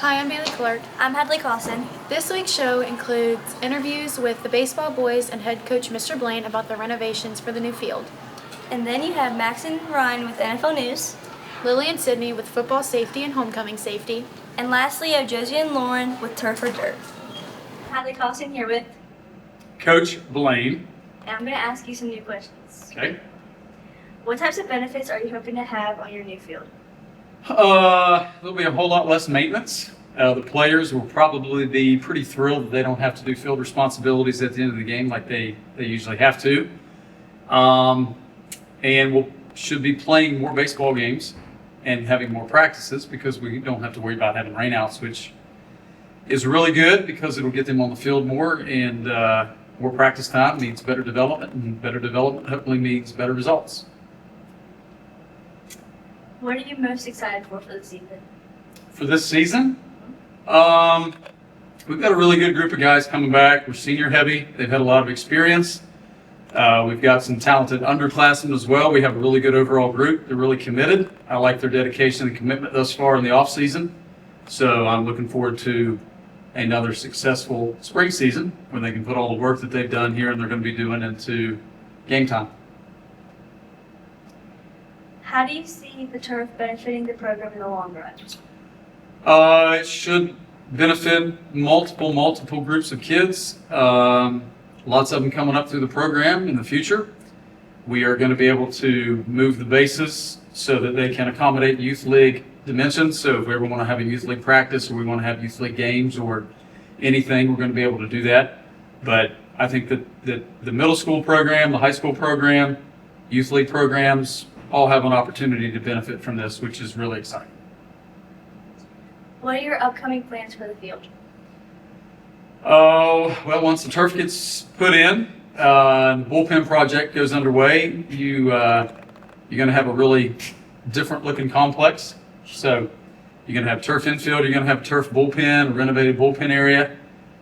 Hi, I'm Bailey Clark. I'm Hadleigh Cossin. This week's show includes interviews with the baseball boys and head coach Mr. Blaine about the renovations for the new field. And then you have Max and Ryan with NFL News. Lili and Sydney with football safety and homecoming safety. And lastly, you have Josie and Loren with Turf or Dirt. Hadleigh Cossin here with Coach Blaine. And I'm going to ask you some new questions. Okay. What types of benefits are you hoping to have on your new field? There'll be a whole lot less maintenance. The players will probably be pretty thrilled that they don't have to do field responsibilities at the end of the game like they usually have to. And we should be playing more baseball games and having more practices because we don't have to worry about having rainouts, which is really good because it'll get them on the field more, and more practice time means better development, and better development hopefully means better results. What are you most excited for the season? For this season, we've got a really good group of guys coming back. We're senior heavy. They've had a lot of experience. We've got some talented underclassmen as well. We have a really good overall group. They're really committed. I like their dedication and commitment thus far in the off season. So I'm looking forward to another successful spring season when they can put all the work that they've done here and they're going to be doing into game time. How do you see the turf benefiting the program in the long run? It should benefit multiple groups of kids. Lots of them coming up through the program in the future. We are going to be able to move the bases so that they can accommodate youth league dimensions. So if we ever want to have a youth league practice or we want to have youth league games or anything, we're going to be able to do that. But I think that the middle school program, the high school program, youth league programs all have an opportunity to benefit from this, which is really exciting. What are your upcoming plans for the field? Oh, well, once the turf gets put in, the bullpen project goes underway, you're going to have a really different looking complex. So you're going to have turf infield, you're going to have turf bullpen, a renovated bullpen area,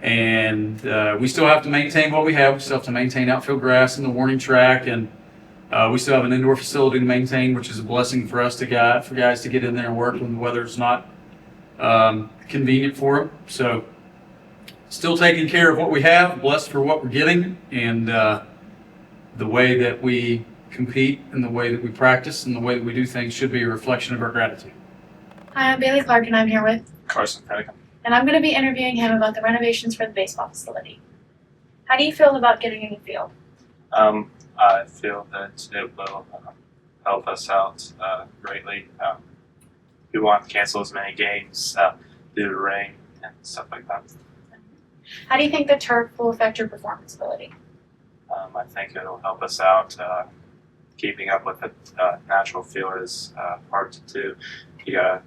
and we still have to maintain what we have. We still have to maintain outfield grass and the warning track, and we still have an indoor facility to maintain, which is a blessing for us for guys to get in there and work when the weather's not convenient for them. So still taking care of what we have, blessed for what we're getting, and the way that we compete and the way that we practice and the way that we do things should be a reflection of our gratitude. Hi, I'm Bailey Clark, and I'm here with Cossin. and I'm going to be interviewing him about the renovations for the baseball facility. How do you feel about getting a new field? I feel that it will help us out greatly. We want to cancel as many games due to rain and stuff like that. How do you think the turf will affect your performance ability? I think it'll help us out. Keeping up with the natural field is hard to do. You gotta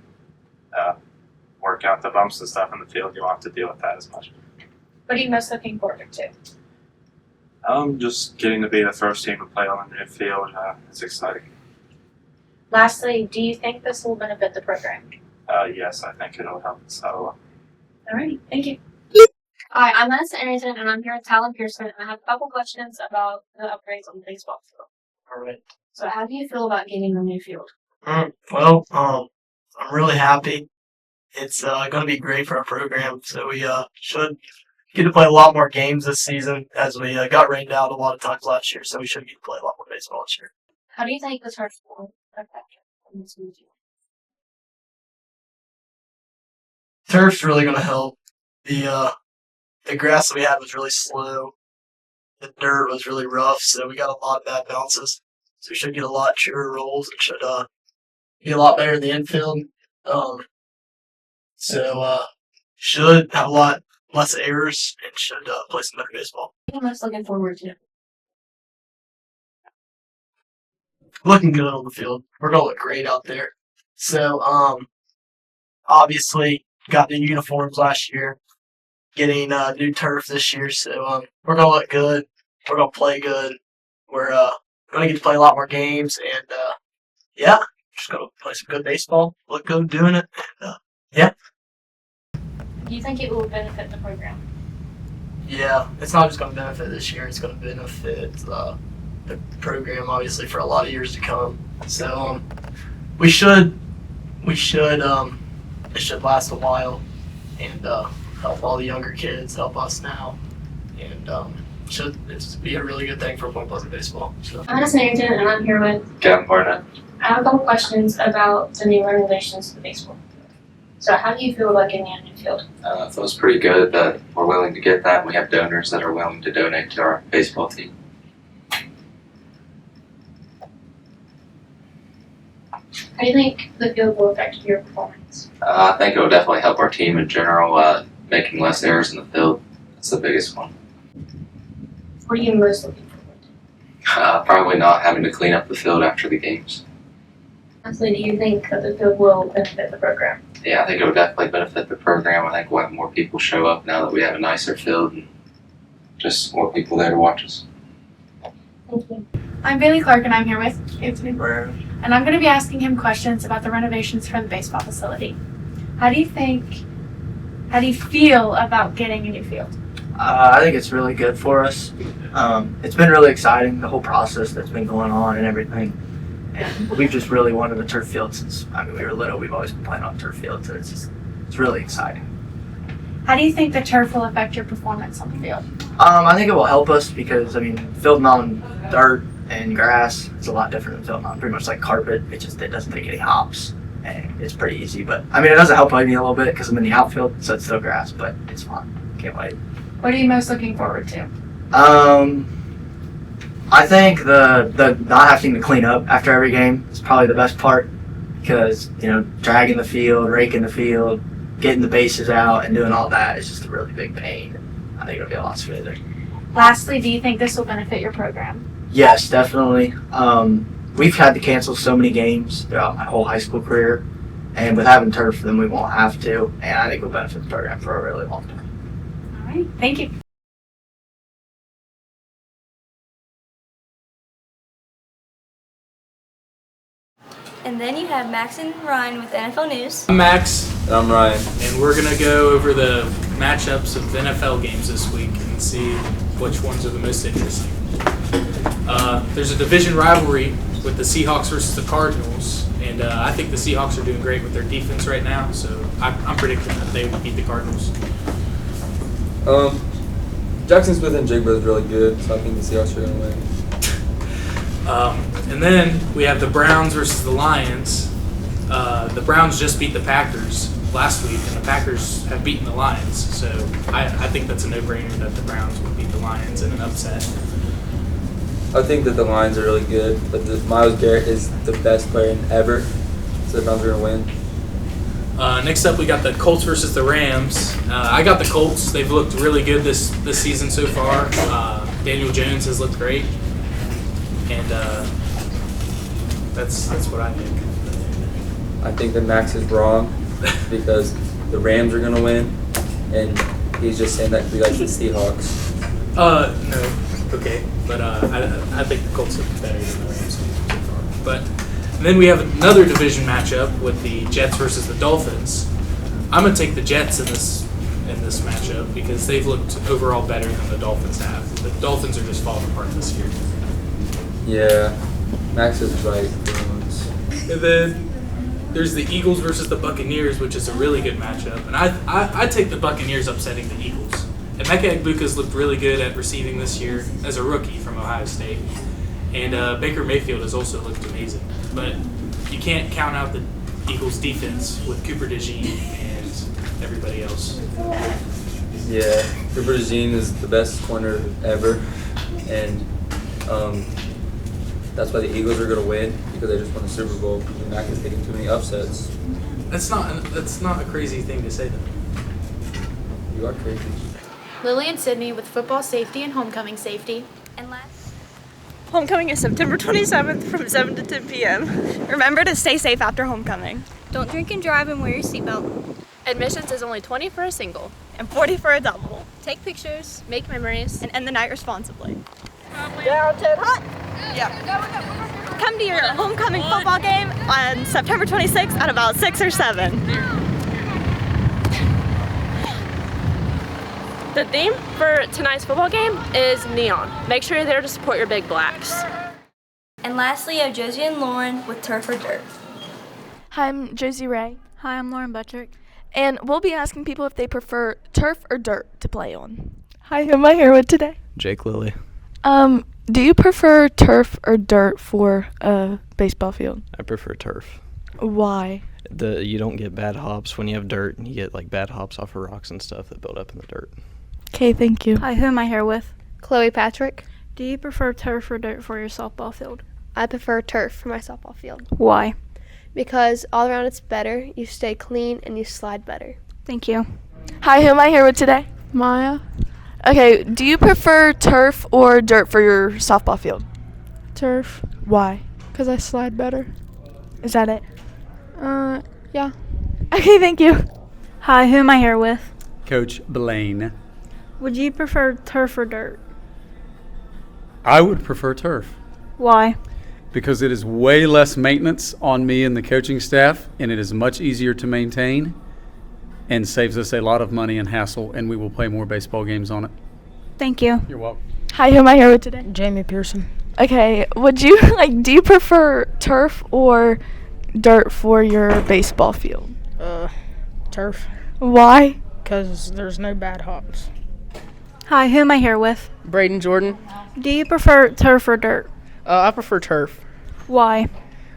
work out the bumps and stuff in the field. You won't have to deal with that as much. What are you most looking forward to? Just getting to be the first team to play on the new field is exciting. Lastly, do you think this will benefit the program? Yes, I think it'll help us out a lot. Alrighty, thank you. Hi, I'm Madisyn, Arrington, and I'm here with Talon Pearson, and I have a couple questions about the upgrades on the baseball field. All right. So how do you feel about getting a new field? Well, I'm really happy. It's going to be great for our program. So we should get to play a lot more games this season, as we got rained out a lot of times last year. So we should get to play a lot more baseball this year. How do you think the turf will affect this new field? Turf's really going to help. The grass that we had was really slow. The dirt was really rough, so we got a lot of bad bounces. So we should get a lot truer rolls and should be a lot better in the infield. Should have a lot less errors and should play some better baseball. What are you most looking forward to? Looking good on the field. We're gonna look great out there. So obviously got new uniforms last year, getting new turf this year. So we're gonna look good. We're gonna play good. We're gonna get to play a lot more games, and just gonna play some good baseball. Look good doing it. And, Do you think it will benefit the program? Yeah, it's not just gonna benefit this year. It's gonna benefit the program obviously for a lot of years to come. So it should last a while. and help all the younger kids, help us now, and should it's be a really good thing for Point Pleasant baseball. So. I'm Madisyn Arrington, and I'm here with. Kevin Barnett. I have a couple questions about the new renovations to the baseball field. So, how do you feel about getting a new field? It feels pretty good that we're willing to get that. We have donors that are willing to donate to our baseball team. How do you think the field will affect your performance? I think it will definitely help our team in general, making less errors in the field. That's the biggest one. What are you most looking forward to? Probably not having to clean up the field after the games. Lastly, do you think that the field will benefit the program? Yeah, I think it will definitely benefit the program. I think we'll have more people show up now that we have a nicer field and just more people there to watch us. Thank you. I'm Bailey Clark, and I'm here with Anthony. Where And I'm going to be asking him questions about the renovations for the baseball facility. How do you feel about getting a new field? I think it's really good for us. It's been really exciting, the whole process that's been going on and everything. And we've just really wanted a turf field since we were little. We've always been playing on turf fields, and it's really exciting. How do you think the turf will affect your performance on the field? I think it will help us because fielding on dirt and grass, it's a lot different than fielding on pretty much like carpet. It doesn't take any hops, and it's pretty easy. But it doesn't help me a little bit because I'm in the outfield, so it's still grass, but it's fun. Can't wait. What are you most looking forward to? I think the not having to clean up after every game is probably the best part because dragging the field, raking the field, getting the bases out, and doing all that is just a really big pain. I think it'll be a lot smoother. Lastly, do you think this will benefit your program? Yes, definitely. We've had to cancel so many games throughout my whole high school career, and with having turf, then we won't have to, and I think it'll benefit the program for a really long time. All right, thank you. And then you have Max and Ryan with NFL News. I'm Max, And I'm Ryan. and we're going to go over the matchups of NFL games this week and see which ones are the most interesting. There's a division rivalry with the Seahawks versus the Cardinals, and I think the Seahawks are doing great with their defense right now, so I'm predicting that they will beat the Cardinals. Jackson Smith and Jigba is really good, so I think the Seahawks are going to win. And then we have the Browns versus the Lions. The Browns just beat the Packers last week, and the Packers have beaten the Lions. So I think that's a no-brainer that the Browns will beat the Lions in an upset. I think that the Lions are really good, but Myles Garrett is the best player ever, so the Browns are going to win. Next up, we got the Colts versus the Rams. I got the Colts. They've looked really good this season so far. Daniel Jones has looked great, and that's what I think. I think that Max is wrong because the Rams are going to win, and he's just saying that because he likes the Seahawks. No, okay, but I think the Colts look better than the Rams so far. But then we have another division matchup with the Jets versus the Dolphins. I'm gonna take the Jets in this matchup because they've looked overall better than the Dolphins have. The Dolphins are just falling apart this year. Yeah, Max is right. And then there's the Eagles versus the Buccaneers, which is a really good matchup. And I take the Buccaneers upsetting the Eagles. And Emeka Egbuka's looked really good at receiving this year as a rookie from Ohio State. And Baker Mayfield has also looked amazing. But you can't count out the Eagles' defense with Cooper DeJean and everybody else. Yeah, Cooper DeJean is the best corner ever, and that's why the Eagles are going to win because they just won the Super Bowl. They're not going to take too many upsets. That's not a crazy thing to say, though. You are crazy. Lili and Sydney with football safety and homecoming safety. And last. Homecoming is September 27th from 7 to 10 p.m. Remember to stay safe after homecoming. Don't drink and drive and wear your seatbelt. Admissions is only 20 for a single. And 40 for a double. Take pictures. Make memories. And end the night responsibly. Down 10 hot! Yeah. Come to your homecoming football game on September 26th at about 6 or 7. The theme for tonight's football game is neon. Make sure you're there to support your big blacks. And lastly, you have Josie and Loren with Turf or Dirt. Hi, I'm Josie Wray. Hi, I'm Loren Buttrick. And we'll be asking people if they prefer turf or dirt to play on. Hi, who am I here with today? Jake Lili. Do you prefer turf or dirt for a baseball field? I prefer turf. Why? You don't get bad hops when you have dirt, and you get like bad hops off of rocks and stuff that build up in the dirt. Okay, thank you. Hi, who am I here with? Chloe Patrick. Do you prefer turf or dirt for your softball field? I prefer turf for my softball field Why? because all around it's better. You stay clean and you slide better. Thank you. Hi, who am I here with today? Maya. Okay, do you prefer turf or dirt for your softball field? Turf. Why? Because I slide better. Is that it? Yeah. Okay, thank you. Hi, who am I here with? Coach Blaine. Would you prefer turf or dirt? I would prefer turf Why? because it is way less maintenance on me and the coaching staff, and it is much easier to maintain and saves us a lot of money and hassle, and we will play more baseball games on it. Thank you. You're welcome. Hi, who am I here with today? Jamie Pearson. Okay, would you do you prefer turf or dirt for your baseball field? Turf. Why? Because there's no bad hops. Hi, who am I here with? Braden Jordan. Do you prefer turf or dirt? I prefer turf. Why?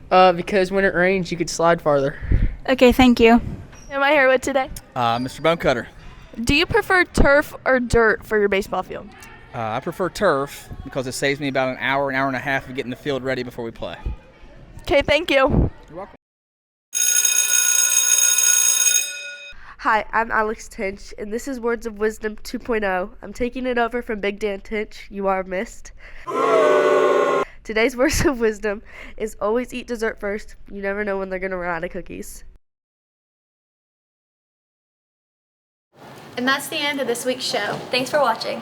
Because when it rains, you could slide farther. Okay, thank you. Who am I here with today? Mr. Bonecutter. Do you prefer turf or dirt for your baseball field? I prefer turf because it saves me about an hour and a half of getting the field ready before we play. Okay, thank you. You're welcome. Hi, I'm Alyx Tench, and this is Words of Wisdom 2.0. I'm taking it over from Big Dan Tench. You are missed. Today's Words of Wisdom is always eat dessert first. You never know when they're going to run out of cookies. And that's the end of this week's show. Thanks for watching.